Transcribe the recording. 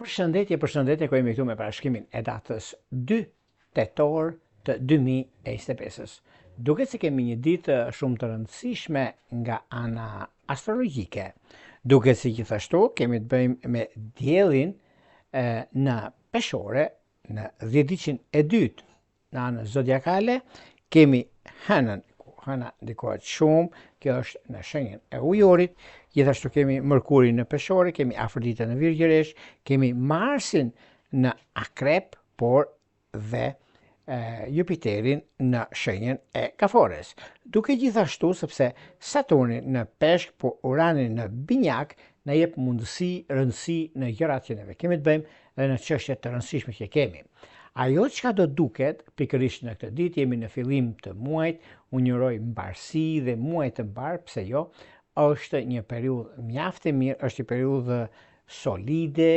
Përshëndetje, ku jemi këtu me parashkrimin e datës 2 tetor të 2025. Duket se kemi një ditë shumë të rëndësishme nga ana astrologjike. Duket se gjithashtu kemi të bëjmë me diellin në peshore, në dhjetëdijën e dytë në anën zodiakale, kemi hënën, hëna ndikohet shumë, kjo është në shenjën e ujorit, gjithashtu kemi Mërkurin në peshore, kemi Afroditën në Virgjëresh, kemi Marsin në akrep, por dhe Jupiterin në shenjën e Kafores. Duke gjithashtu sepse Saturni në peshk, por Urani në binjak, na jep mundësi, rëndësi në gjërat që neve kemi të bëjmë dhe në çështjet të rëndësishme që kemi. Ajo çka do duket, pikërisht në këtë ditë, jemi në fillim të muajit, unë uroj mbarësi dhe muaj të mbar, pse jo, është një periudhë mjaft e mirë, është një periudhë solide,